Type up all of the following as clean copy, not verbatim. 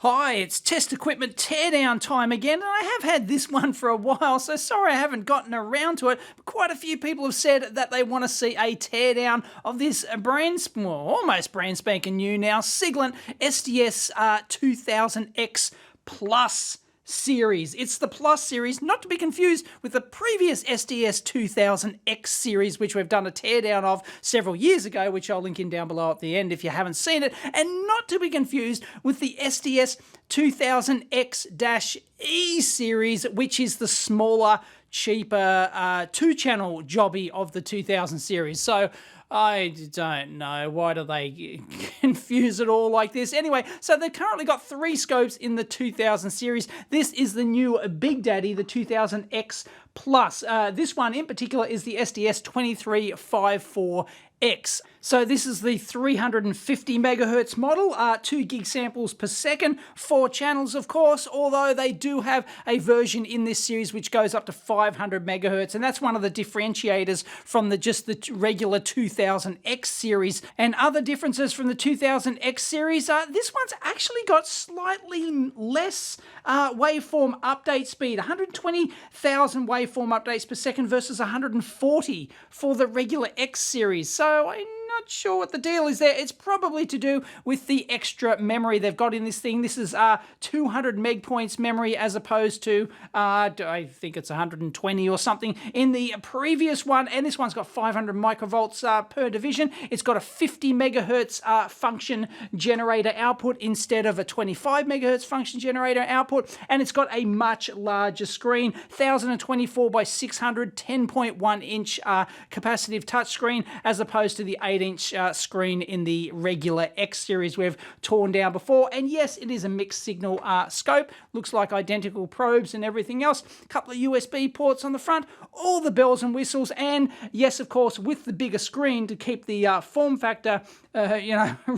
Hi, it's test equipment teardown time again, and I have had this one for a while, so sorry I haven't gotten around to it, but quite a few people have said that they want to see a teardown of this almost brand spanking new now, Siglent SDS2000X Plus series. It's the Plus series, not to be confused with the previous SDS2000X series, which we've done a teardown of several years ago, which I'll link in down below at the end if you haven't seen it, and not to be confused with the SDS2000X-E series, which is the smaller, cheaper two-channel jobby of the 2000 series. So I don't know. Why do they confuse it all like this? Anyway, so they've currently got 3 scopes in the 2000 series. This is the new Big Daddy, the 2000X Plus. This one in particular is the SDS2354X. So this is the 350 megahertz model, 2 gig samples per second, 4 channels of course, although they do have a version in this series which goes up to 500 megahertz, and that's one of the differentiators from just the regular 2000X series. And other differences from the 2000X series, this one's actually got slightly less waveform update speed, 120,000 waveform updates per second versus 140 for the regular X series. So I'm not sure what the deal is there. It's probably to do with the extra memory they've got in this thing. This is 200 meg points memory as opposed to, I think it's 120 or something in the previous one. And this one's got 500 microvolts per division. It's got a 50 megahertz function generator output instead of a 25 megahertz function generator output. And it's got a much larger screen, 1024 by 600, 10.1 inch capacitive touchscreen as opposed to the 8-inch screen in the regular X series we've torn down before. And yes, it is a mixed signal scope. Looks like identical probes and everything else. A couple of USB ports on the front, all the bells and whistles, and yes, of course, with the bigger screen to keep the form factor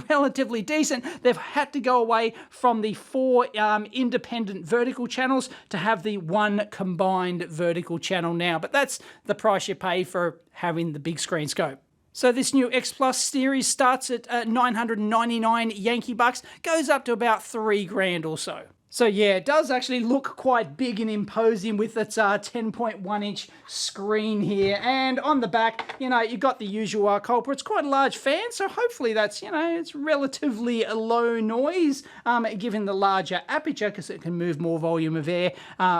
relatively decent, they've had to go away from the 4 independent vertical channels to have the 1 combined vertical channel now. But that's the price you pay for having the big screen scope. So this new X Plus series starts at 999 Yankee bucks, goes up to about $3,000 or so. So yeah, it does actually look quite big and imposing with its 10.1 inch screen here. And on the back, you've got the usual culprit. It's quite a large fan, so hopefully that's, it's relatively a low noise, given the larger aperture, because it can move more volume of air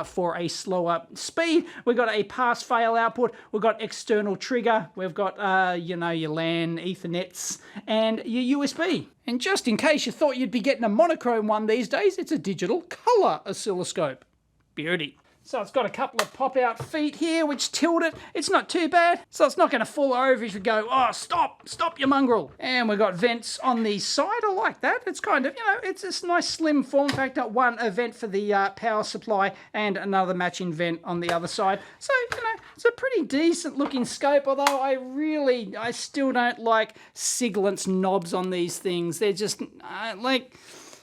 for a slower speed. We've got a pass-fail output. We've got external trigger. We've got, your LAN, Ethernets, and your USB. And just in case you thought you'd be getting a monochrome one these days, it's a digital color oscilloscope. Beauty. So it's got a couple of pop-out feet here which tilt it. It's not too bad, so it's not going to fall over if you go, oh, stop your mongrel. And we've got vents on the side. I like that. It's kind of, it's this nice slim form factor. One vent for the power supply and another matching vent on the other side. So, it's a pretty decent looking scope, although I still don't like Siglent's knobs on these things. They're just like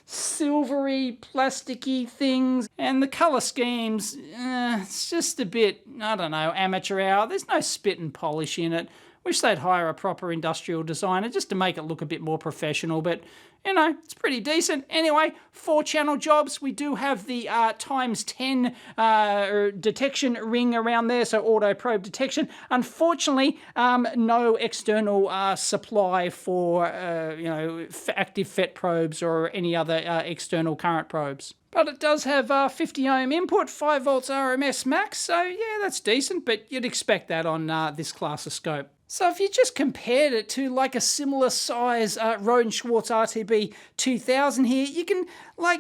silvery, plasticky things, and the color schemes, it's just a bit, I don't know, amateur hour. There's no spit and polish in it. Wish they'd hire a proper industrial designer just to make it look a bit more professional, but it's pretty decent. Anyway, 4 channel jobs. We do have the ×10 detection ring around there, so auto probe detection. Unfortunately, no external supply for active FET probes or any other external current probes. But it does have 50 ohm input, 5 volts RMS max, so yeah, that's decent, but you'd expect that on this class of scope. So if you just compared it to like a similar size Rohde & Schwarz RTB 2000 here, you can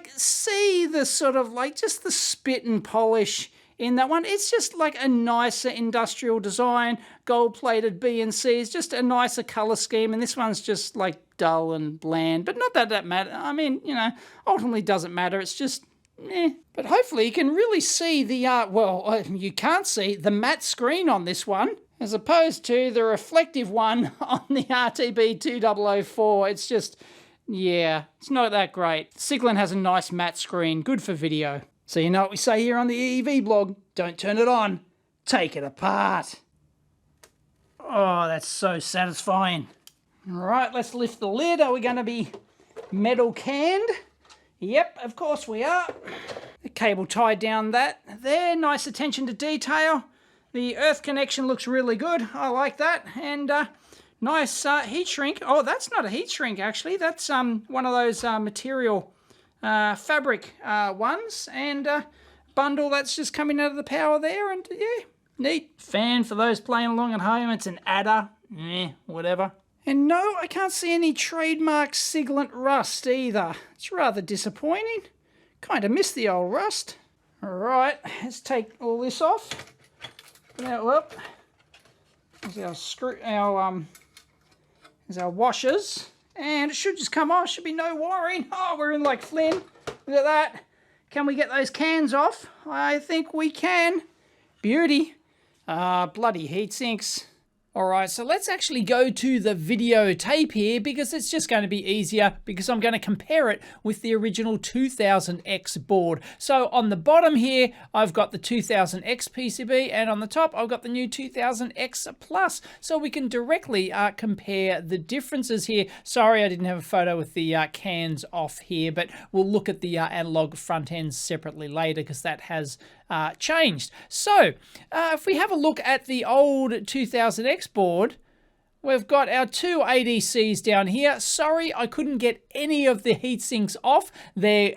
see the sort of just the spit and polish in that one. It's just like a nicer industrial design, gold-plated BNCs, just a nicer color scheme, and this one's just dull and bland, but not that matters. I mean, ultimately doesn't matter. It's just But hopefully you can really see the, you can't see the matte screen on this one, as opposed to the reflective one on the RTB 2004. It's just, it's not that great. Siglent has a nice matte screen, good for video. So you know what we say here on the EEVblog, don't turn it on, take it apart. Oh, that's so satisfying. All right, let's lift the lid. Are we going to be metal canned? Yep, of course we are. The cable tied down that there. Nice attention to detail. The earth connection looks really good. I like that. And nice heat shrink. Oh, that's not a heat shrink actually. That's one of those material fabric ones. And bundle that's just coming out of the power there. And yeah, neat. Fan for those playing along at home. It's an adder. Whatever. And no, I can't see any trademark Siglent rust either. It's rather disappointing. Kind of miss the old rust. All right, let's take all this off. Now, whoop. There's our washers. And it should just come off. Should be no wiring. Oh, we're in like Flynn. Look at that. Can we get those cans off? I think we can. Beauty. Bloody heat sinks. Alright, so let's actually go to the videotape here because it's just going to be easier because I'm going to compare it with the original 2000X board. So on the bottom here, I've got the 2000X PCB and on the top, I've got the new 2000X Plus. So we can directly compare the differences here. Sorry, I didn't have a photo with the cans off here, but we'll look at the analog front ends separately later because that has changed. So if we have a look at the old 2000X board, we've got our two ADCs down here. Sorry, I couldn't get any of the heat sinks off. They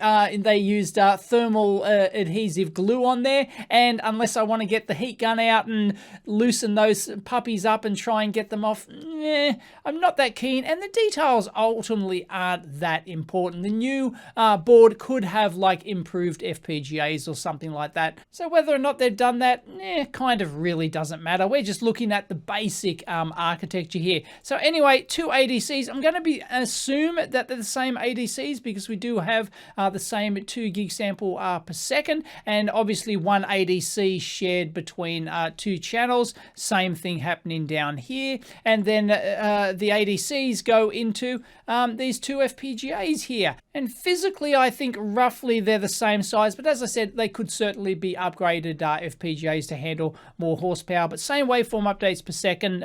used thermal adhesive glue on there, and unless I want to get the heat gun out and loosen those puppies up and try and get them off, I'm not that keen, and the details ultimately aren't that important. The new board could have like improved FPGAs or something like that, so whether or not they've done that, kind of really doesn't matter. We're just looking at the basic architecture here. So anyway, two ADCs. I'm going to assume that they're the same ADCs because we do have the same 2 gig sample per second, and obviously one ADC shared between two channels. Same thing happening down here, and then the ADCs go into these two FPGAs here. And physically, I think roughly they're the same size, but as I said, they could certainly be upgraded FPGAs to handle more horsepower, but same waveform updates per second,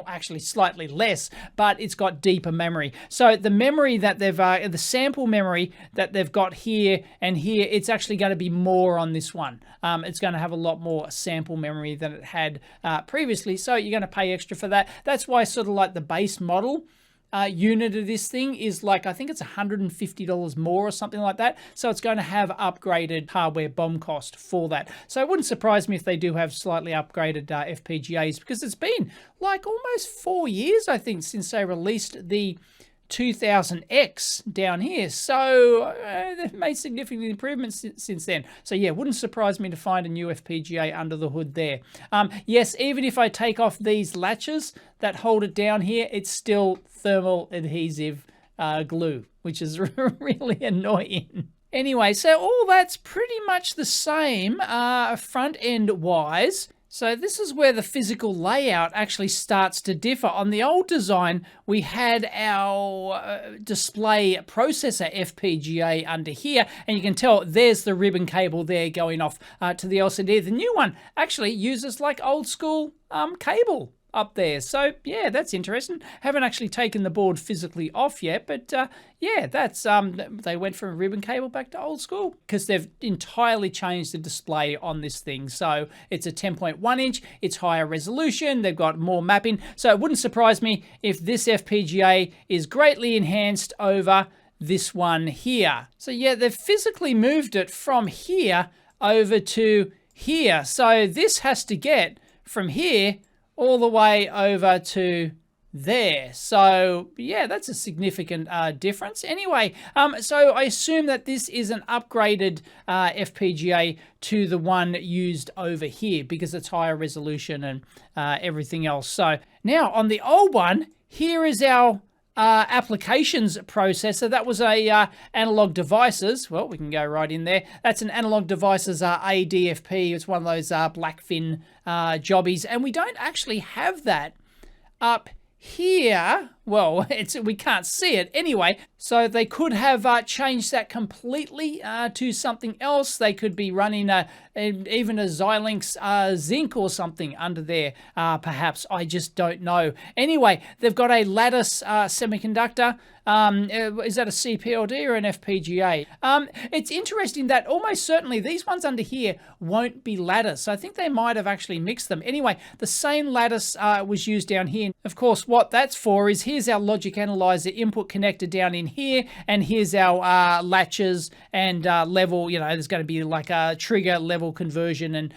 actually slightly less, but it's got deeper memory. So the memory that they've, the sample memory that they've got here and here, it's actually going to be more on this one. It's going to have a lot more sample memory than it had previously, so you're going to pay extra for that. That's why sort of like the base model unit of this thing is like, I think it's $150 more or something like that. So it's going to have upgraded hardware BOM cost for that. So it wouldn't surprise me if they do have slightly upgraded FPGAs, because it's been like almost 4 years, I think, since they released the 2000X down here. So they've made significant improvements since then. So yeah, wouldn't surprise me to find a new FPGA under the hood there. Yes, even if I take off these latches that hold it down here, it's still thermal adhesive glue, which is really annoying. Anyway, so all that's pretty much the same front end wise. So this is where the physical layout actually starts to differ. On the old design, we had our display processor FPGA under here, and you can tell there's the ribbon cable there going off to the LCD. The new one actually uses like old school cable up there. So yeah, that's interesting. Haven't actually taken the board physically off yet, but yeah, that's they went from ribbon cable back to old school because they've entirely changed the display on this thing. So it's a 10.1 inch, it's higher resolution, they've got more mapping. So it wouldn't surprise me if this FPGA is greatly enhanced over this one here. So yeah, they've physically moved it from here over to here. So this has to get from here all the way over to there. So yeah, that's a significant difference. Anyway, so I assume that this is an upgraded FPGA to the one used over here because it's higher resolution and everything else. So now on the old one, here is our applications processor. That was a analog devices. Well, we can go right in there. That's an analog devices ADFP. It's one of those Blackfin jobbies, and we don't actually have that up here well, we can't see it anyway. So they could have changed that completely to something else. They could be running even a Xilinx Zinc or something under there, perhaps. I just don't know. Anyway, they've got a Lattice Semiconductor. Is that a CPLD or an FPGA? It's interesting that almost certainly these ones under here won't be Lattice. I think they might have actually mixed them. Anyway, the same Lattice was used down here. Of course, what that's for is here's our logic analyzer input connector down in here, and here's our latches and level. You know, there's going to be like a trigger level conversion and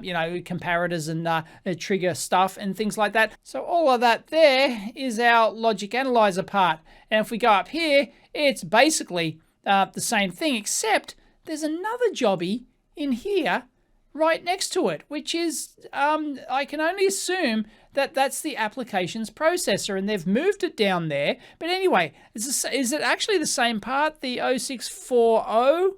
you know, comparators and trigger stuff and things like that. So all of that there is our logic analyzer part. And if we go up here, it's basically the same thing, except there's another jobby in here right next to it, which is, I can only assume that that's the applications processor, and they've moved it down there. But anyway, is it actually the same part, the 0640?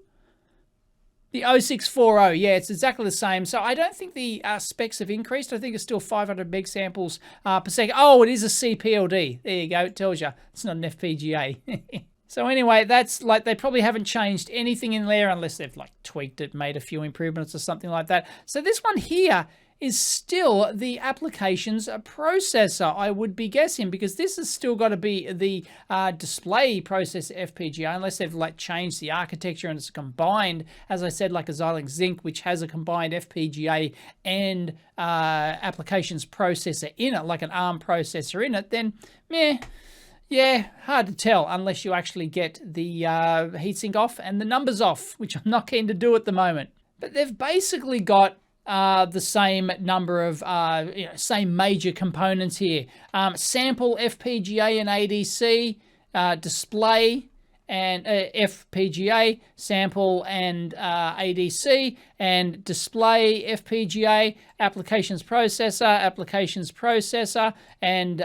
The 0640, yeah, it's exactly the same. So I don't think the specs have increased. I think it's still 500 meg samples per second. Oh, it is a CPLD. There you go. It tells you. It's not an FPGA. So anyway, that's like, they probably haven't changed anything in there unless they've like tweaked it, made a few improvements or something like that. So this one here is still the applications processor, I would be guessing, because this has still got to be the display processor FPGA, unless they've like changed the architecture and it's combined, as I said, like a Xilinx Zinc, which has a combined FPGA and applications processor in it, like an ARM processor in it, then meh. Yeah, hard to tell unless you actually get the heatsink off and the numbers off, which I'm not keen to do at the moment. But they've basically got the same number of, same major components here. Sample, FPGA and ADC, display and FPGA, sample and ADC, and display FPGA, applications processor, and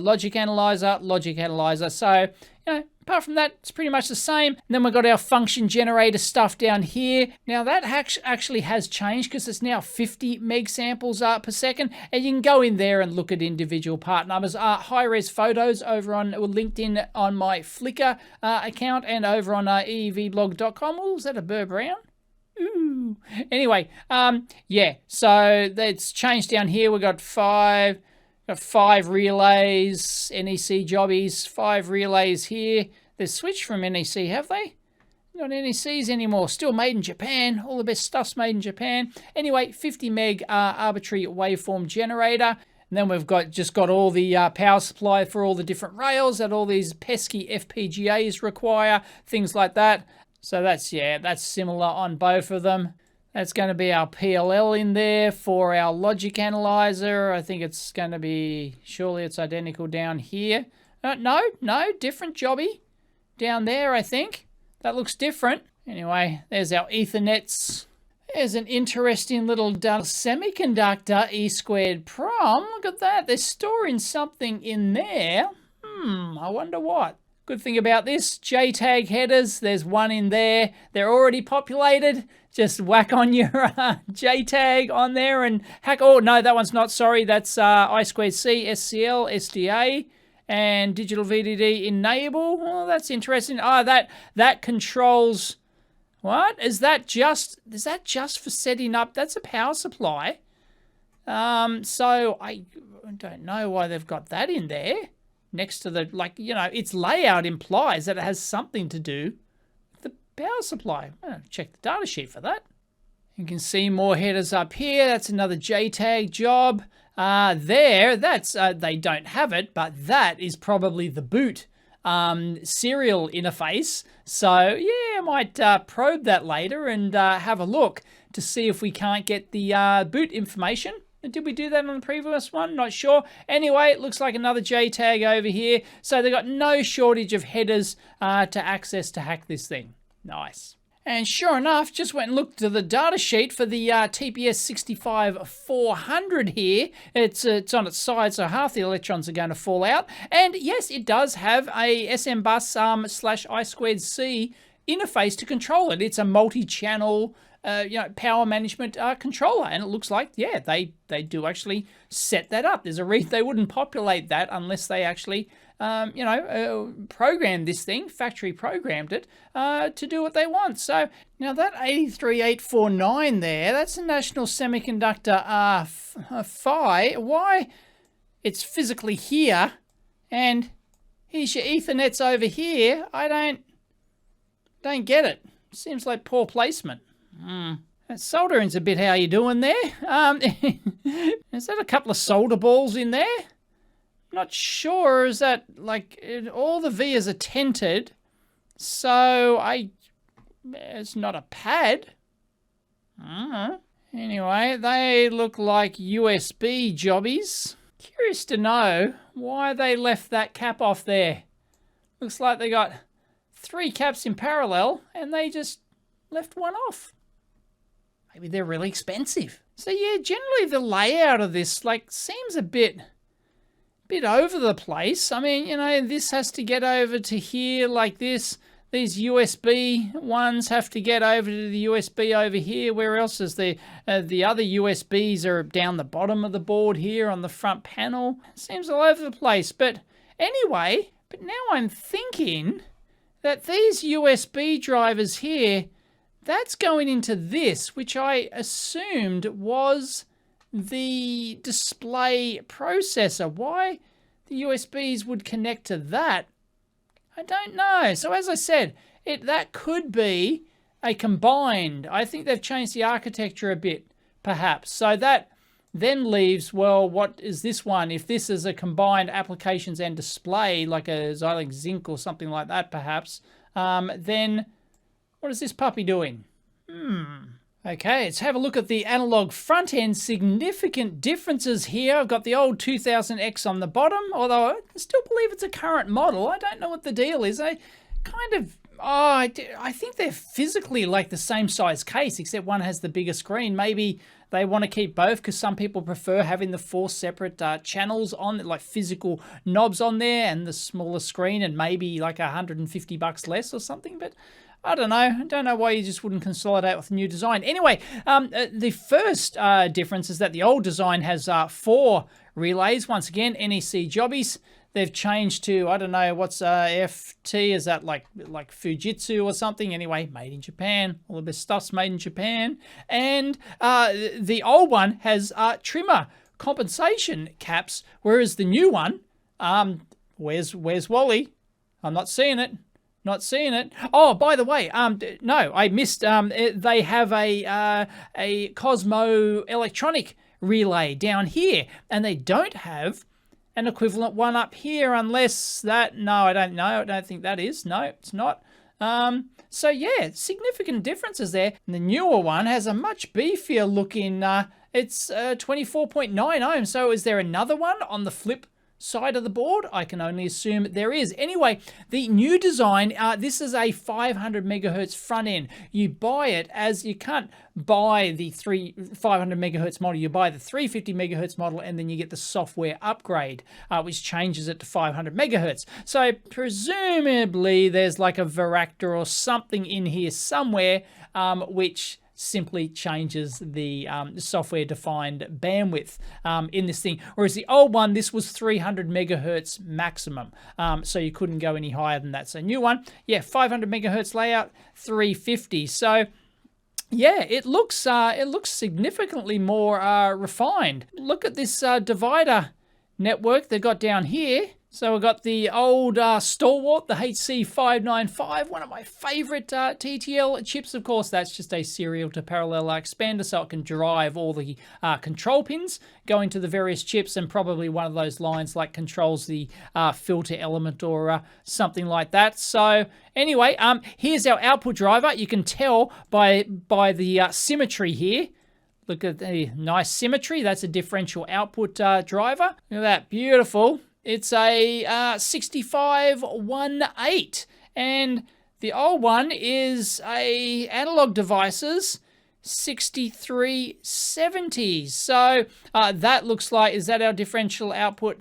logic analyzer. So, you know, apart from that, it's pretty much the same. And then we've got our function generator stuff down here. Now that actually has changed because it's now 50 meg samples per second. And you can go in there and look at individual part numbers. High-res photos over on LinkedIn on my Flickr account and over on EEVblog.com. Oh, is that a Burr Brown? Ooh. Anyway, yeah, so that's changed down here. We've got five relays, NEC jobbies, 5 relays here. They've switched from NEC, have they? Not NECs anymore. Still made in Japan. All the best stuff's made in Japan. Anyway, 50 meg arbitrary waveform generator. And then we've just got all the power supply for all the different rails that all these pesky FPGAs require, things like that. So that's similar on both of them. That's going to be our PLL in there for our logic analyzer. I think it's going to be, surely it's identical down here. No, different jobby down there, I think. That looks different. Anyway, there's our Ethernets. There's an interesting little semiconductor E² prom. Look at that. They're storing something in there. I wonder what. Good thing about this, JTAG headers, there's one in there. They're already populated. Just whack on your JTAG on there and hack. Oh, no, that one's not. Sorry, that's I2C, SCL, SDA, and digital VDD enable. Oh, that's interesting. Oh, that controls. What? Is that just for setting up? That's a power supply. So I don't know why they've got that in there. Next to the, like, you know, its layout implies that it has something to do with the power supply. I'll check the data sheet for that. You can see more headers up here. That's another JTAG job. That's, they don't have it, but that is probably the boot serial interface. So, yeah, I might probe that later and have a look to see if we can't get the boot information. Did we do that on the previous one? Not sure. Anyway, it looks like another JTAG over here. So they've got no shortage of headers to access to hack this thing. Nice. And sure enough, just went and looked at the data sheet for the TPS65400 here. It's on its side, so half the electrons are going to fall out. And yes, it does have a SM bus / I2C interface to control it. It's a multi-channel power management controller, and it looks like, yeah, they do actually set that up. There's a reason they wouldn't populate that unless they actually programmed this thing, factory programmed it to do what they want. So now that 83849 there, that's a National Semiconductor PHY. Why it's physically here and here's your Ethernets over here? I don't get it. Seems like poor placement. That soldering's a bit how you doing there. Is that a couple of solder balls in there? Not sure. Is that like all the vias are tented, so it's not a pad. Anyway, they look like USB jobbies. Curious to know why they left that cap off there. Looks like they got 3 caps in parallel and they just left one off. Maybe they're really expensive. So yeah, generally the layout of this seems a bit over the place. I mean, this has to get over to here like this. These USB ones have to get over to the USB over here. Where else is the other USBs are down the bottom of the board here on the front panel. Seems all over the place. But anyway, now I'm thinking that these USB drivers here, that's going into this, which I assumed was the display processor. Why the USBs would connect to that, I don't know. So as I said, that could be a combined. I think they've changed the architecture a bit, perhaps. So that then leaves, well, what is this one? If this is a combined applications and display, like a Xilinx Zinc or something like that, perhaps, then what is this puppy doing? Okay, let's have a look at the analog front end. Significant differences here. I've got the old 2000X on the bottom, although I still believe it's a current model. I don't know what the deal is. I think they're physically like the same size case, except one has the bigger screen. Maybe they want to keep both because some people prefer having the 4 separate channels on, like physical knobs on there, and the smaller screen, and maybe like $150 less or something. But I don't know. I don't know why you just wouldn't consolidate with a new design. Anyway, the first difference is that the old design has 4 relays. Once again, NEC jobbies. They've changed to, I don't know, what's FT? Is that like Fujitsu or something? Anyway, made in Japan. All of this stuff's made in Japan. And the old one has trimmer compensation caps, whereas the new one, where's Wally? I'm not seeing it. Not seeing it. Oh, by the way, no, I missed. They have a Cosmo electronic relay down here, and they don't have an equivalent one up here, unless that. No, I don't know. I don't think that is. No, it's not. So yeah, significant differences there. And the newer one has a much beefier looking. It's 24.9 ohms. So is there another one on the flip side of the board? I can only assume there is. Anyway, the new design, this is a 500 megahertz front end. You buy it as, you can't buy the 500 megahertz model, you buy the 350 megahertz model, and then you get the software upgrade, which changes it to 500 megahertz. So presumably there's like a Varactor or something in here somewhere, which simply changes the software-defined bandwidth in this thing. Whereas the old one, this was 300 megahertz maximum, so you couldn't go any higher than that. So new one, yeah, 500 megahertz layout, 350. So yeah, it looks significantly more refined. Look at this divider network they got down here. So we've got the old stalwart, the HC595, one of my favorite TTL chips. Of course, that's just a serial to parallel expander, so it can drive all the control pins going to the various chips, and probably one of those lines like controls the filter element or something like that. So anyway, here's our output driver. You can tell by the symmetry here. Look at the nice symmetry. That's a differential output driver. Look at that, beautiful. It's a 6518, and the old one is a analog devices 6370. So that looks like, is that our differential output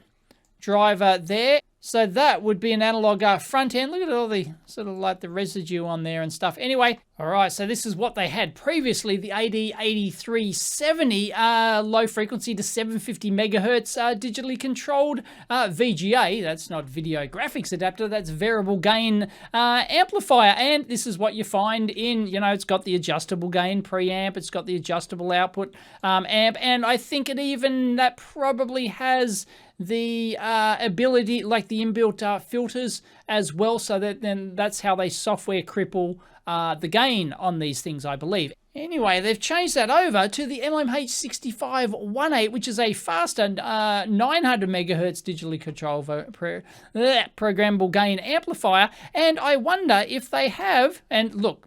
driver there? So that would be an analog front end. Look at all the sort of like the residue on there and stuff. Anyway, all right, so this is what they had previously, the AD8370 low frequency to 750 megahertz digitally controlled VGA. That's not video graphics adapter, that's variable gain amplifier. And this is what you find in, you know, it's got the adjustable gain preamp, it's got the adjustable output amp, and I think it even, that probably has the ability, like the inbuilt filters as well, so that then that's how they software cripple the gain on these things, I believe. Anyway, they've changed that over to the LMH6518, which is a faster 900 megahertz digitally controlled programmable gain amplifier. And I wonder if they have, and look,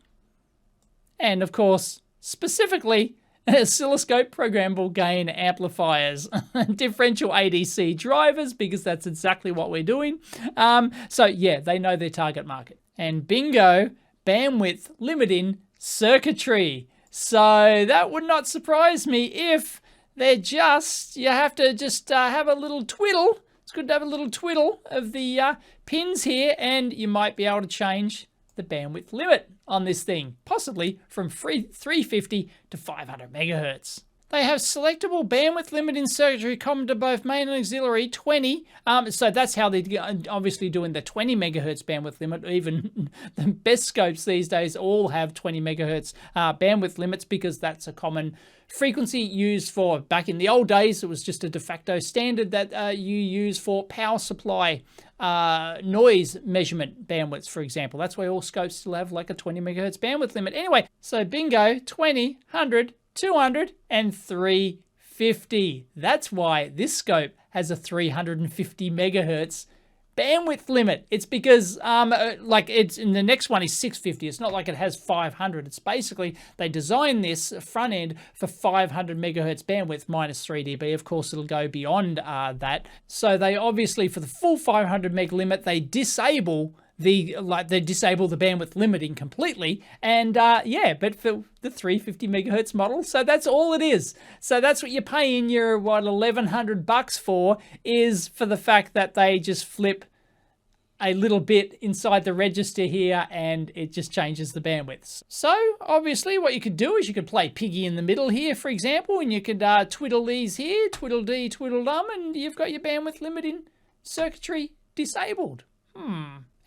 and of course, specifically, oscilloscope programmable gain amplifiers, differential ADC drivers, because that's exactly what we're doing. So yeah, they know their target market. And bingo, bandwidth limiting circuitry. So that would not surprise me if they're just, you have to just have a little twiddle. It's good to have a little twiddle of the pins here, and you might be able to change the bandwidth limit on this thing, possibly from 350 to 500 megahertz. They have selectable bandwidth limiting circuitry common to both main and auxiliary 20. So that's how they're obviously doing the 20 megahertz bandwidth limit. Even the best scopes these days all have 20 megahertz bandwidth limits, because that's a common frequency used for, back in the old days, it was just a de facto standard that you use for power supply noise measurement bandwidths, for example. That's why all scopes still have like a 20 megahertz bandwidth limit. Anyway, so bingo, 20, 100, 200, and 350. That's why this scope has a 350 megahertz bandwidth limit. It's because like it's in the next one is 650. It's not like it has 500. It's basically they designed this front end for 500 megahertz bandwidth minus 3 dB. Of course, it'll go beyond that. So they obviously, for the full 500 meg limit, they disable the bandwidth limiting completely, and yeah, but for the 350 megahertz model, so that's all it is. So that's what you're paying your $1,100 for, is for the fact that they just flip a little bit inside the register here and it just changes the bandwidths. So obviously what you could do is you could play piggy in the middle here, for example, and you could twiddle these here, twiddle dee, twiddle dum, and you've got your bandwidth limiting circuitry disabled.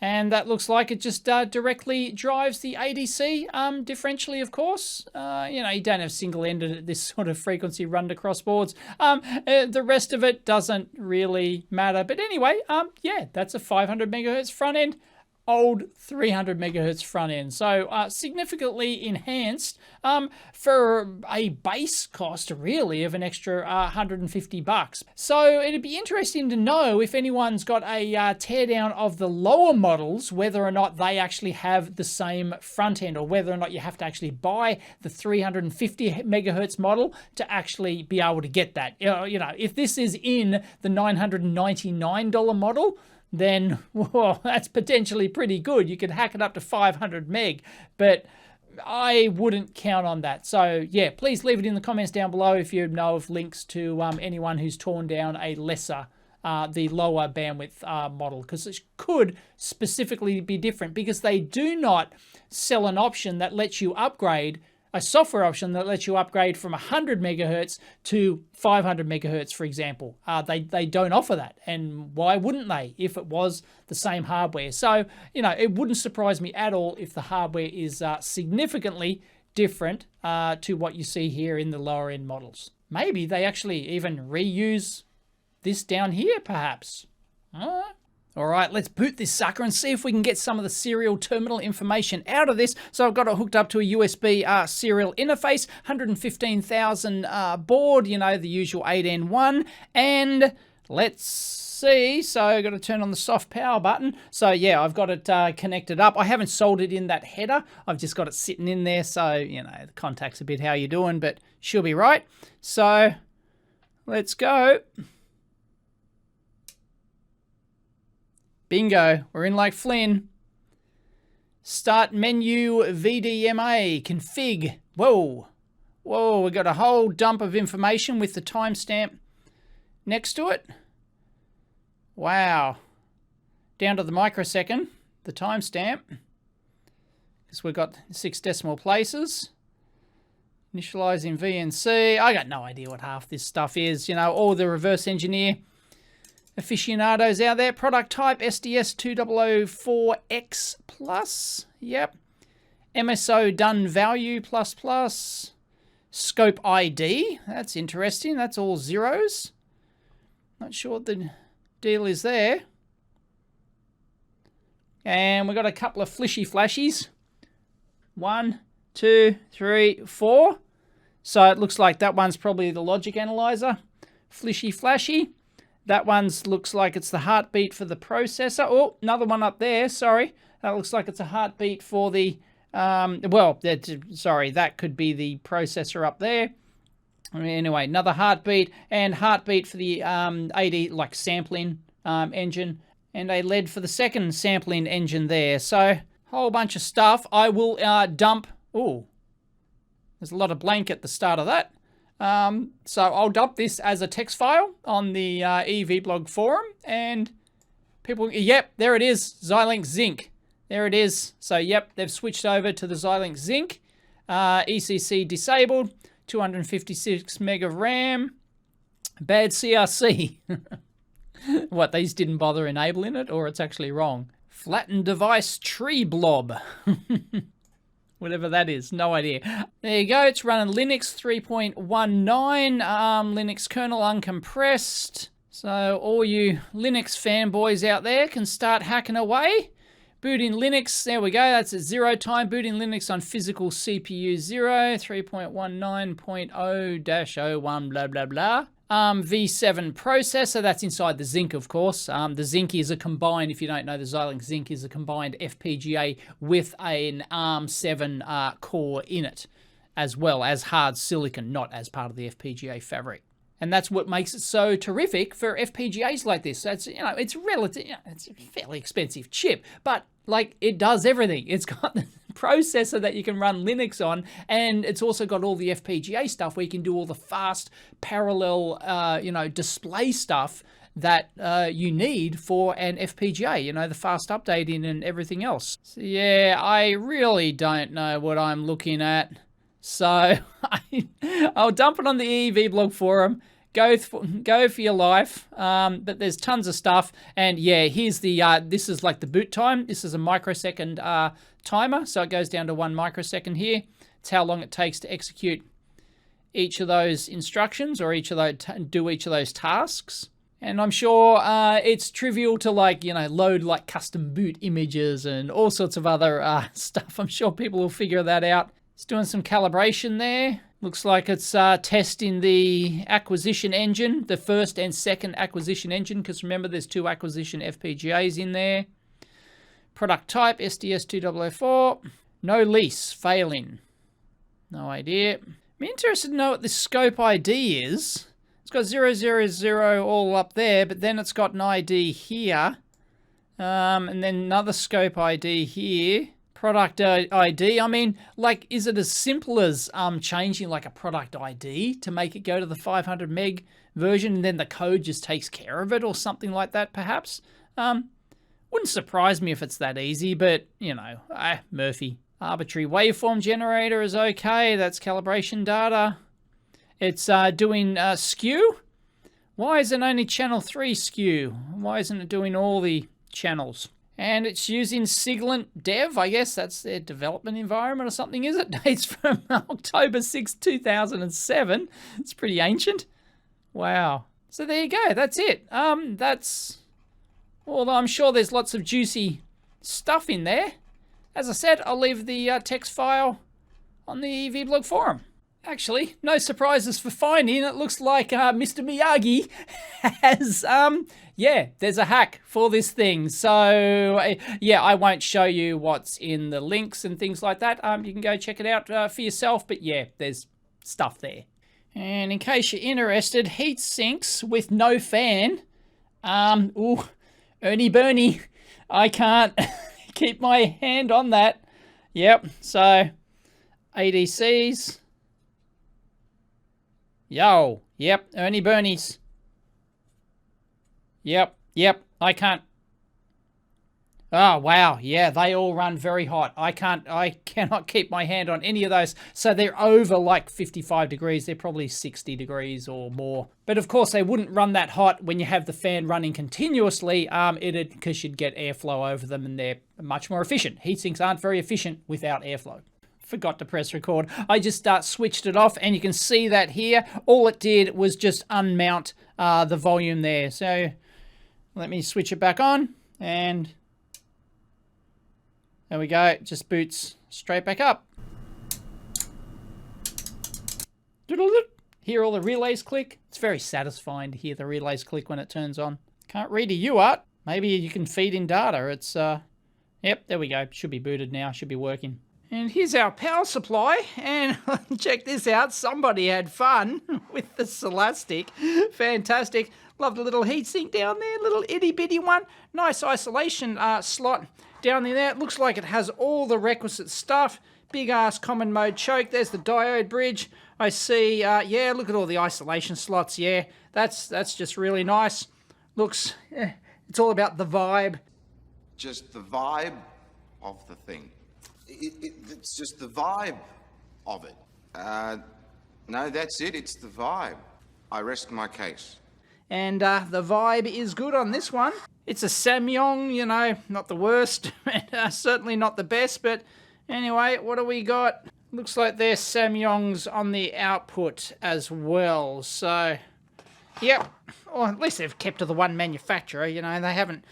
And that looks like it just directly drives the ADC differentially, of course. You know, you don't have single-ended at this sort of frequency run across boards. The rest of it doesn't really matter. But anyway, yeah, that's a 500 megahertz front end, old 300 megahertz front end. So significantly enhanced for a base cost, really, of an extra $150. So it'd be interesting to know if anyone's got a teardown of the lower models, whether or not they actually have the same front end, or whether or not you have to actually buy the 350 megahertz model to actually be able to get that. You know, if this is in the $999 model, then, well, that's potentially pretty good. You could hack it up to 500 meg, but I wouldn't count on that. So yeah, please leave it in the comments down below if you know of links to anyone who's torn down a lesser, the lower bandwidth model, because it could specifically be different, because they do not sell an option that lets you upgrade, a software option that lets you upgrade from 100 megahertz to 500 megahertz, for example. They don't offer that. And why wouldn't they if it was the same hardware? So, you know, it wouldn't surprise me at all if the hardware is significantly different to what you see here in the lower end models. Maybe they actually even reuse this down here, perhaps. All right, let's boot this sucker and see if we can get some of the serial terminal information out of this. So I've got it hooked up to a USB serial interface, 115,000 board, you know, the usual 8N1. And let's see, so I've got to turn on the soft power button. So yeah, I've got it connected up. I haven't soldered in that header. I've just got it sitting in there. So, you know, the contact's a bit how you doing, but she'll be right. So let's go. Bingo, we're in like Flynn. Start menu, VDMA, config. Whoa, we got a whole dump of information with the timestamp next to it. Wow. down to the microsecond, the timestamp, because we've got 6 decimal places. Initializing VNC. I got no idea what half this stuff is. You know, all the reverse engineer aficionados out there. Product type SDS2000X plus. Yep. MSO done value plus plus. Scope ID. That's interesting. That's all zeros. Not sure what the deal is there. And we've got a couple of flishy flashies. 1, 2, 3, 4. So it looks like that one's probably the logic analyzer. Flishy flashy. That one's looks like it's the heartbeat for the processor. Oh, another one up there. Sorry. That looks like it's a heartbeat for the, that could be the processor up there. Anyway, another heartbeat and heartbeat for the AD, like sampling engine, and a lead for the second sampling engine there. So whole bunch of stuff. I will dump. Oh, there's a lot of blank at the start of that. So I'll dump this as a text file on the EEVblog forum, and people, yep, there it is, Xilinx Zinc. There it is. So yep, they've switched over to the Xilinx Zinc. ECC disabled, 256 meg of RAM. Bad CRC. What, they just didn't bother enabling it, or it's actually wrong? Flattened device tree blob. Whatever that is, no idea. There you go, it's running Linux 3.19, Linux kernel uncompressed. So all you Linux fanboys out there can start hacking away. Booting Linux, there we go, that's at 0 time. Booting Linux on physical CPU 0, 3.19.0-01, blah, blah, blah. V7 processor, that's inside the Zinc, of course. The Zinc is a combined, if you don't know, the Xilinx Zinc is a combined FPGA with an ARM7 core in it, as well as hard silicon, not as part of the FPGA fabric. And that's what makes it so terrific for FPGAs like this. That's, you know, it's relative, you know, it's a fairly expensive chip, but like it does everything. It's got the processor that you can run Linux on, and it's also got all the FPGA stuff where you can do all the fast parallel, you know, display stuff that you need for an FPGA, you know, the fast updating and everything else. So yeah, I really don't know what I'm looking at. So I'll dump it on the EEVblog forum. Go for your life. But there's tons of stuff. And yeah, here's the, this is like the boot time. This is a microsecond timer. So it goes down to 1 microsecond here. It's how long it takes to execute each of those instructions or each of those tasks. And I'm sure it's trivial to, like, you know, load like custom boot images and all sorts of other stuff. I'm sure people will figure that out. It's doing some calibration there. Looks like it's testing the acquisition engine, the first and second acquisition engine, because remember there's 2 acquisition FPGAs in there. Product type, SDS2004. No lease, failing. No idea. I'm interested to know what this scope ID is. It's got 000 all up there, but then it's got an ID here. And then another scope ID here. Product ID, I mean, like, is it as simple as changing like a product ID to make it go to the 500 meg version and then the code just takes care of it or something like that, perhaps? Wouldn't surprise me if it's that easy, but, you know, Murphy. Arbitrary waveform generator is okay. That's calibration data. It's doing skew. Why is it only channel 3 skew? Why isn't it doing all the channels? And it's using Siglent Dev. I guess that's their development environment or something, is it? Dates from October 6, 2007. It's pretty ancient. Wow. So there you go. That's it. Although I'm sure there's lots of juicy stuff in there. As I said, I'll leave the text file on the EEVblog forum. Actually, no surprises for finding. It looks like Mr. Miyagi has, yeah, there's a hack for this thing. So, yeah, I won't show you what's in the links and things like that. You can go check it out for yourself. But, yeah, there's stuff there. And in case you're interested, heat sinks with no fan. Ooh, Ernie Bernie, I can't keep my hand on that. Yep, so ADCs. Yo, yep, Ernie Bernies. Yep, I can't. Oh, wow. Yeah, they all run very hot. I cannot keep my hand on any of those. So they're over like 55 degrees. They're probably 60 degrees or more. But of course, they wouldn't run that hot when you have the fan running continuously, because you'd get airflow over them and they're much more efficient. Heatsinks aren't very efficient without airflow. Forgot to press record. I just switched it off, and you can see that here. All it did was just unmount the volume there. So let me switch it back on, and there we go. It just boots straight back up. Hear all the relays click? It's very satisfying to hear the relays click when it turns on. Can't read a UART. Maybe you can feed in data. It's, yep, there we go. Should be booted now. Should be working. And here's our power supply, and check this out. Somebody had fun with the Scholastic. Fantastic. Loved a little heatsink down there, little itty bitty one. Nice isolation slot down there. It looks like it has all the requisite stuff. Big ass common mode choke. There's the diode bridge. I see, yeah, look at all the isolation slots. Yeah, that's just really nice. Looks, it's all about the vibe. Just the vibe of the thing. It's just the vibe of it. No, that's it. It's the vibe. I rest my case. And the vibe is good on this one. It's a Samyong, you know, not the worst, certainly not the best, but anyway, what do we got? Looks like there's Samyongs on the output as well, so yep. Or at least they've kept to the one manufacturer, you know, they haven't,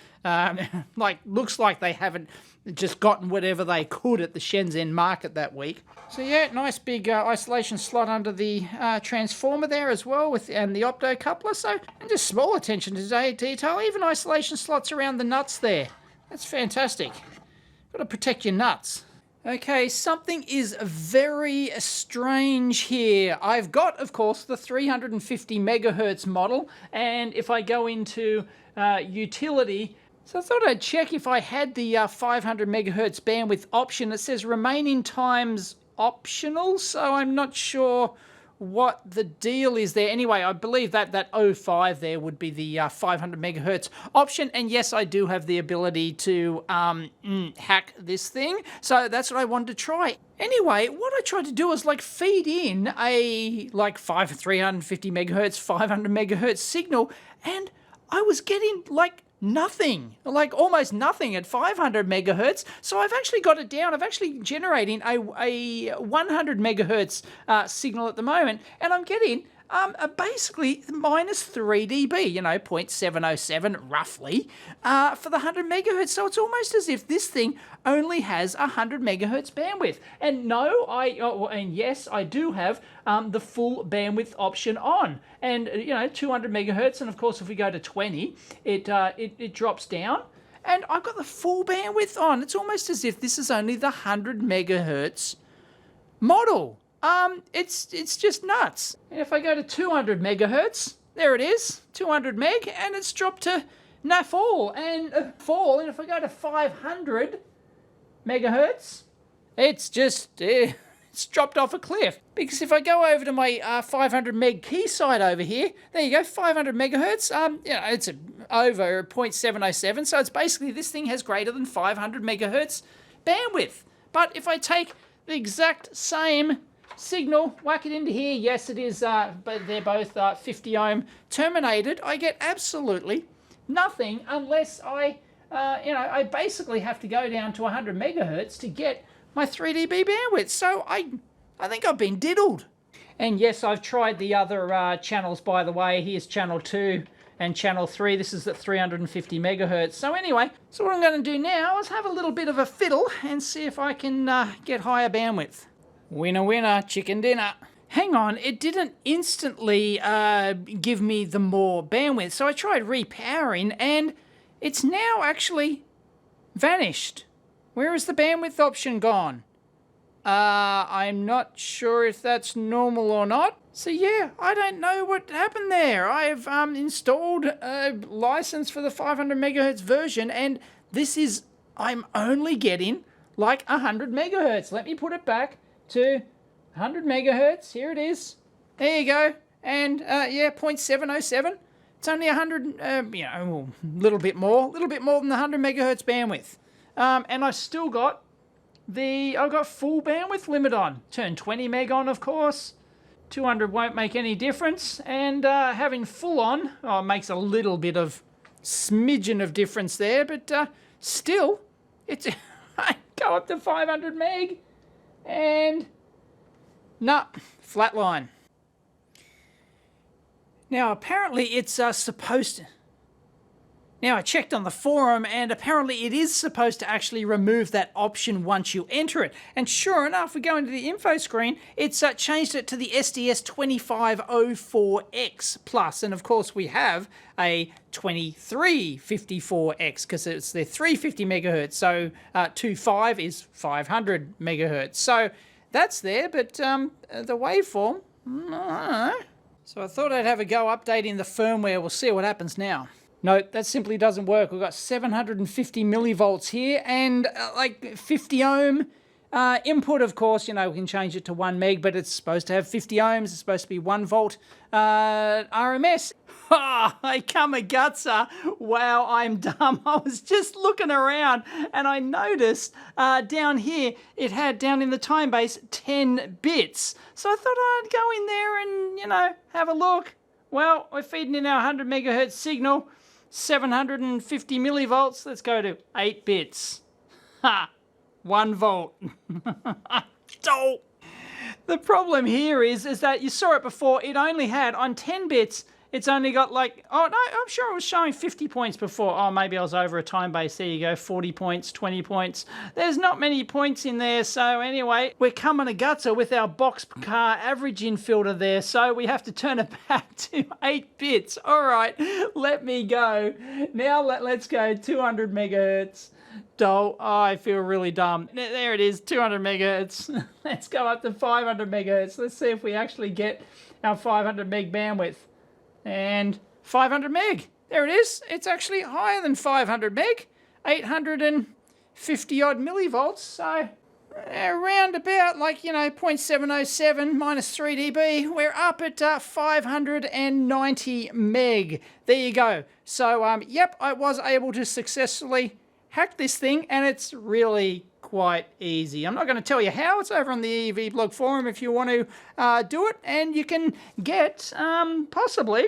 looks like they haven't just gotten whatever they could at the Shenzhen market that week. So yeah, nice big isolation slot under the transformer there as well, and the opto coupler. So, and just small attention to detail, even isolation slots around the nuts there. That's fantastic. Got to protect your nuts. Okay, something is very strange here. I've got, of course, the 350 megahertz model, and if I go into utility, so I thought I'd check if I had the 500 megahertz bandwidth option. It says remaining times optional, so I'm not sure what the deal is there. Anyway, I believe that 05 there would be the 500 megahertz option, and yes, I do have the ability to hack this thing, so that's what I wanted to try. Anyway, what I tried to do is like feed in a 350 megahertz, 500 megahertz signal, and I was getting like nothing, like almost nothing at 500 megahertz. So I've actually got it down. I'm actually generating a 100 megahertz signal at the moment, and I'm getting basically minus 3 dB, you know, 0.707 roughly, for the 100 megahertz. So it's almost as if this thing only has 100 megahertz bandwidth. And no, and yes, I do have the full bandwidth option on. And, you know, 200 megahertz, and of course if we go to 20, it drops down. And I've got the full bandwidth on. It's almost as if this is only the 100 megahertz model. It's just nuts. And if I go to 200 megahertz, there it is, 200 meg, and it's dropped to fall. And if I go to 500 megahertz, it's just, it's dropped off a cliff. Because if I go over to my 500 meg key site over here, there you go, 500 megahertz, you know, it's over 0.707, so it's basically this thing has greater than 500 megahertz bandwidth. But if I take the exact same signal, whack it into here, yes it is, but they're both 50 ohm terminated, I get absolutely nothing unless I basically have to go down to 100 megahertz to get my 3 dB bandwidth. So I think I've been diddled. And yes, I've tried the other channels, by the way. Here's channel 2 and channel 3. This is at 350 megahertz. So anyway, so what I'm going to do now is have a little bit of a fiddle and see if I can get higher bandwidth. Winner, winner, chicken dinner. Hang on, it didn't instantly give me the more bandwidth. So I tried repowering and it's now actually vanished. Where is the bandwidth option gone? I'm not sure if that's normal or not. So yeah, I don't know what happened there. I've installed a license for the 500 megahertz version, and this is, I'm only getting like 100 megahertz. Let me put it back to 100 megahertz. Here it is. There you go. And yeah, 0.707. It's only 100, you know, a little bit more than the 100 megahertz bandwidth. And I still got I've got full bandwidth limit on. Turn 20 meg on, of course. 200 won't make any difference. And having full on, makes a little bit of smidgen of difference there, but still, it's I go up to 500 meg, and nah, flatline. Now, apparently it's supposed to... Now, I checked on the forum, and apparently it is supposed to actually remove that option once you enter it. And sure enough, we go into the info screen, it's changed it to the SDS2000X Plus. And of course, we have a 2354X, because it's the 350 megahertz. So 25 is 500 megahertz. So that's there, but the waveform, I don't know. So I thought I'd have a go updating the firmware. We'll see what happens now. No, that simply doesn't work. We've got 750 millivolts here and like 50 ohm input, of course. You know, we can change it to 1 meg, but it's supposed to have 50 ohms. It's supposed to be 1 volt RMS. I come a gutser. Wow, I'm dumb. I was just looking around and I noticed down here, it had down in the time base 10 bits. So I thought I'd go in there and, you know, have a look. Well, we're feeding in our 100 megahertz signal. 750 millivolts, let's go to 8 bits. Ha! 1 volt. Oh. The problem here is that you saw it before, it only had, on 10 bits, it's only got like, oh no, I'm sure it was showing 50 points before. Oh, maybe I was over a time base. There you go, 40 points, 20 points. There's not many points in there. So anyway, we're coming a gutser with our boxcar average in filter there. So we have to turn it back to 8 bits. All right, let me go. Now let's go 200 megahertz. Oh, I feel really dumb. There it is, 200 megahertz. Let's go up to 500 megahertz. Let's see if we actually get our 500 meg bandwidth. And 500 meg. There it is. It's actually higher than 500 meg. 850 odd millivolts. So around about like, you know, 0.707 minus 3 dB. We're up at 590 meg. There you go. So, yep, I was able to successfully hack this thing, and it's really quite easy. I'm not going to tell you how. It's over on the EEVblog forum if you want to do it, and you can get, possibly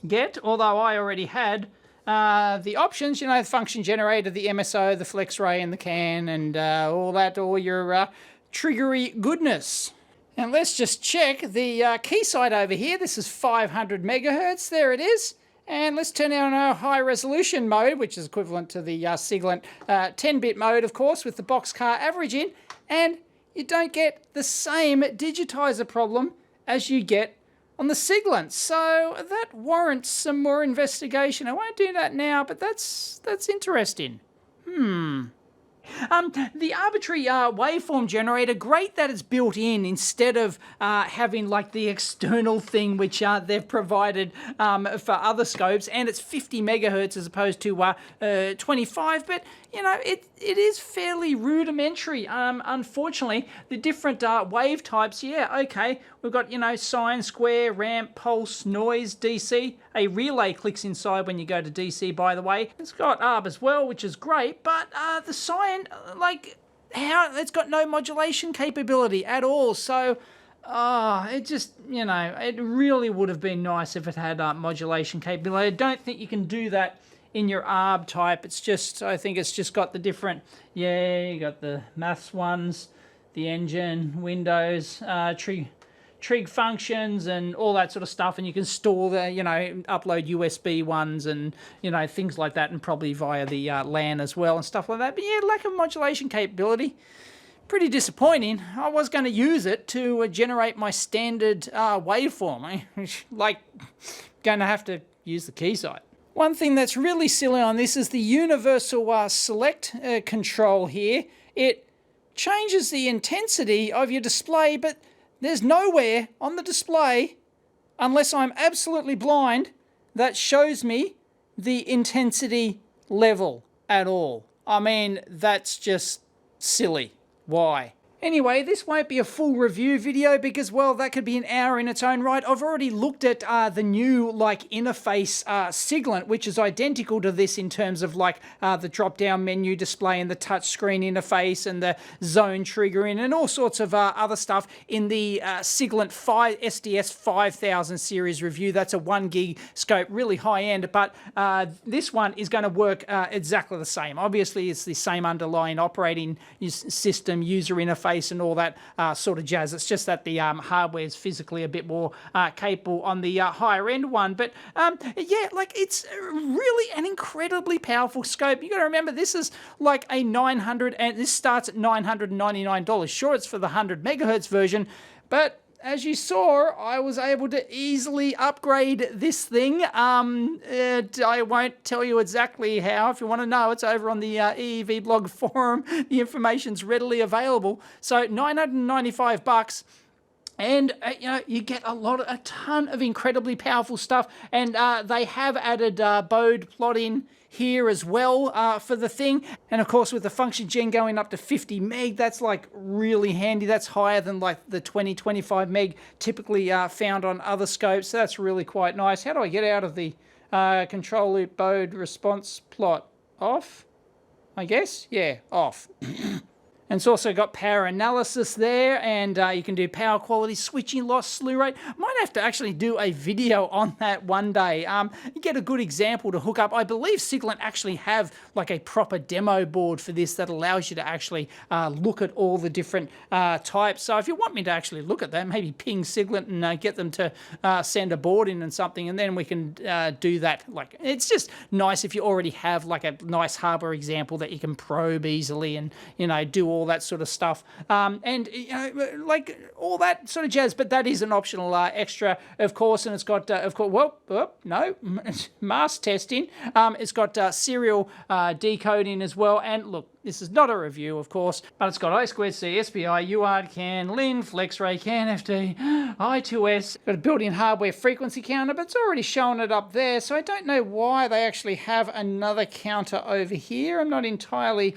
get, although I already had the options, you know, the function generator, the MSO, the flex ray, and the CAN, and all that, all your triggery goodness. And let's just check the key site over here. This is 500 megahertz. There it is. And let's turn on our high resolution mode, which is equivalent to the Siglent 10-bit mode, of course, with the boxcar average in, and you don't get the same digitizer problem as you get on the Siglent. So that warrants some more investigation. I won't do that now, but that's interesting. The Arbitrary waveform generator, great that it's built in instead of having like the external thing which they've provided for other scopes, and it's 50 megahertz as opposed to 25, but you know, it is fairly rudimentary. Unfortunately, the different wave types, yeah, okay, we've got, you know, sine, square, ramp, pulse, noise, DC. A relay clicks inside when you go to DC, by the way. It's got ARB as well, which is great, but the sine, like, it's got no modulation capability at all, so it just, you know, it really would have been nice if it had modulation capability. I don't think you can do that in your ARB type. It's just, I think it's just got the different, yeah, you got the maths ones, the engine, Windows, trig functions and all that sort of stuff, and you can store the, you know, upload USB ones and, you know, things like that, and probably via the LAN as well and stuff like that. But yeah, lack of modulation capability. Pretty disappointing. I was going to use it to generate my standard waveform. Like, going to have to use the key site. One thing that's really silly on this is the universal select control here. It changes the intensity of your display, but there's nowhere on the display, unless I'm absolutely blind, that shows me the intensity level at all. I mean, that's just silly. Why? Anyway, this won't be a full review video because, well, that could be an hour in its own right. I've already looked at the new, like, interface Siglent, which is identical to this in terms of, like, the drop-down menu display and the touchscreen interface and the zone triggering and all sorts of other stuff in the Siglent SDS2000 series review. That's a 1 gig scope, really high-end, but this one is going to work exactly the same. Obviously, it's the same underlying operating system, user interface, and all that sort of jazz. It's just that the hardware is physically a bit more capable on the higher end one. But yeah, like, it's really an incredibly powerful scope. You got to remember, this is like a $900, and this starts at $999. Sure, it's for the 100 megahertz version, but as you saw, I was able to easily upgrade this thing. I won't tell you exactly how. If you want to know, it's over on the EEVblog forum. The information's readily available. So $995. And you know, you get a ton of incredibly powerful stuff. And they have added Bode plotting here as well for the thing. And of course, with the function gen going up to 50 meg, that's like really handy. That's higher than like the 20-25 meg typically found on other scopes. So that's really quite nice. How do I get out of the control loop Bode response plot? Off, I guess? Yeah, off. And it's also got power analysis there, and you can do power quality, switching loss, slew rate. Might have to actually do a video on that one day. You get a good example to hook up. I believe Siglent actually have like a proper demo board for this that allows you to actually look at all the different types. So if you want me to actually look at that, maybe ping Siglent and get them to send a board in and something, and then we can do that. Like, it's just nice if you already have like a nice hardware example that you can probe easily and, you know, do all that sort of stuff, and you know, like all that sort of jazz. But that is an optional extra, of course, and it's got, of course, no, mask testing. It's got serial decoding as well. And look, this is not a review, of course, but it's got I2C, SPI, UART, CAN, LIN, FlexRay, CAN, FD, I2S. Got a built-in hardware frequency counter, but it's already showing it up there, so I don't know why they actually have another counter over here. I'm not entirely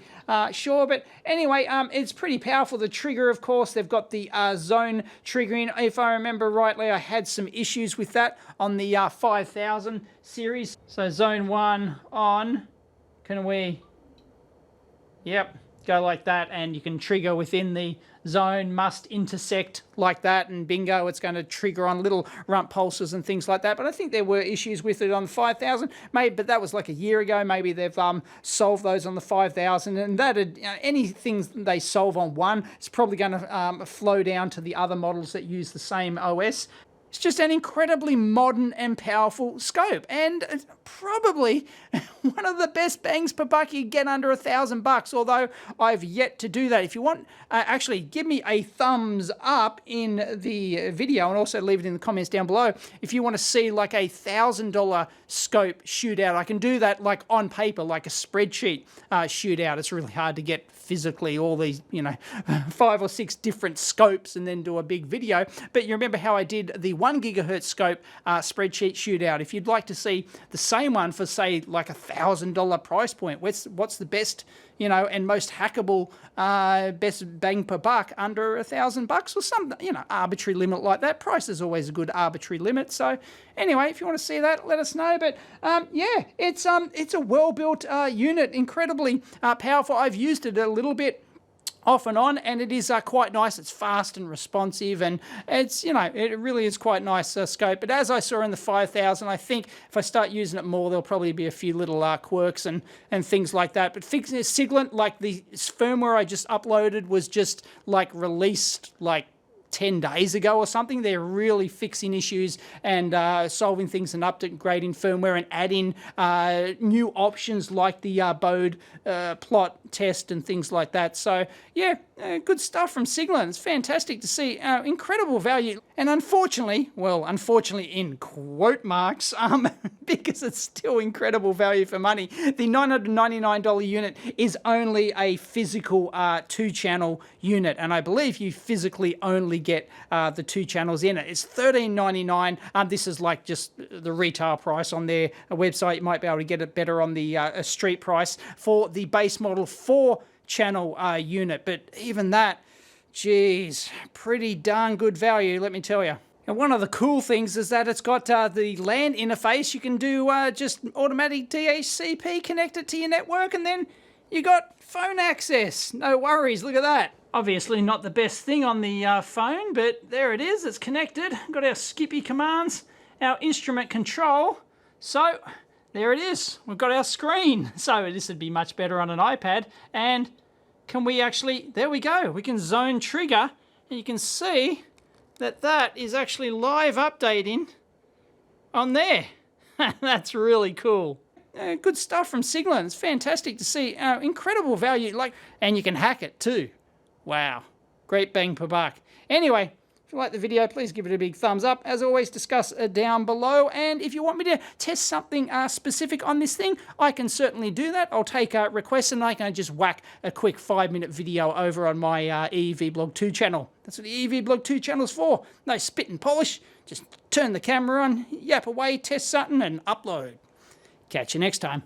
sure, but anyway, it's pretty powerful. The trigger, of course, they've got the zone triggering. If I remember rightly, I had some issues with that on the 5000 series. So zone 1 on, can we... Yep, go like that, and you can trigger within the zone, must intersect like that, and bingo, it's going to trigger on little rump pulses and things like that. But I think there were issues with it on the 5000, maybe, but that was like a year ago. Maybe they've solved those on the 5000, and that anything they solve on one is probably going to flow down to the other models that use the same OS. It's just an incredibly modern and powerful scope, and probably one of the best bangs per buck you get under $1,000, although I've yet to do that. If you want, actually give me a thumbs up in the video, and also leave it in the comments down below if you want to see like a $1,000 scope shootout. I can do that like on paper, like a spreadsheet shootout. It's really hard to get physically all these, you know, 5 or 6 different scopes and then do a big video. But you remember how I did the 1 gigahertz scope spreadsheet shootout. If you'd like to see the same one for, say, like $1,000 price point, what's the best, you know, and most hackable best bang per buck under $1,000 or some, you know, arbitrary limit like that. Price is always a good arbitrary limit. So anyway, if you want to see that, let us know. But yeah, it's a well-built unit, incredibly powerful. I've used it a little bit off and on, and it is quite nice. It's fast and responsive, and it's, you know, it really is quite nice scope. But as I saw in the 5000, I think if I start using it more, there'll probably be a few little quirks and things like that. But Siglent, like the firmware I just uploaded, was just like released like 10 days ago or something. They're really fixing issues and solving things and upgrading firmware and adding new options like the Bode plot test and things like that. So yeah, good stuff from Siglent. It's fantastic to see. Incredible value. And unfortunately, well, unfortunately in quote marks, because it's still incredible value for money, the $999 unit is only a physical 2-channel unit, and I believe you physically only get the 2 channels in it. It's $13.99. This is like just the retail price on their website. You might be able to get it better on the street price for the base model 4-channel unit, but even that, Geez, pretty darn good value, let me tell you. And one of the cool things is that it's got the LAN interface. You can do just automatic DHCP, connect it to your network, and then you got phone access. No worries, look at that. Obviously not the best thing on the phone, but there it is, it's connected. Got our Skippy commands, our instrument control. So there it is, we've got our screen. So this would be much better on an iPad. And can we actually, there we go, we can zone trigger, and you can see that is actually live updating on there. That's really cool. Good stuff from Siglent. It's fantastic to see. Incredible value, and you can hack it too. Wow, great bang per buck. Anyway, if you like the video, please give it a big thumbs up. As always, discuss down below. And if you want me to test something specific on this thing, I can certainly do that. I'll take requests and I can just whack a quick 5-minute video over on my EEVblog 2 channel. That's what the EEVblog 2 channel's for. No spit and polish. Just turn the camera on, yap away, test something, and upload. Catch you next time.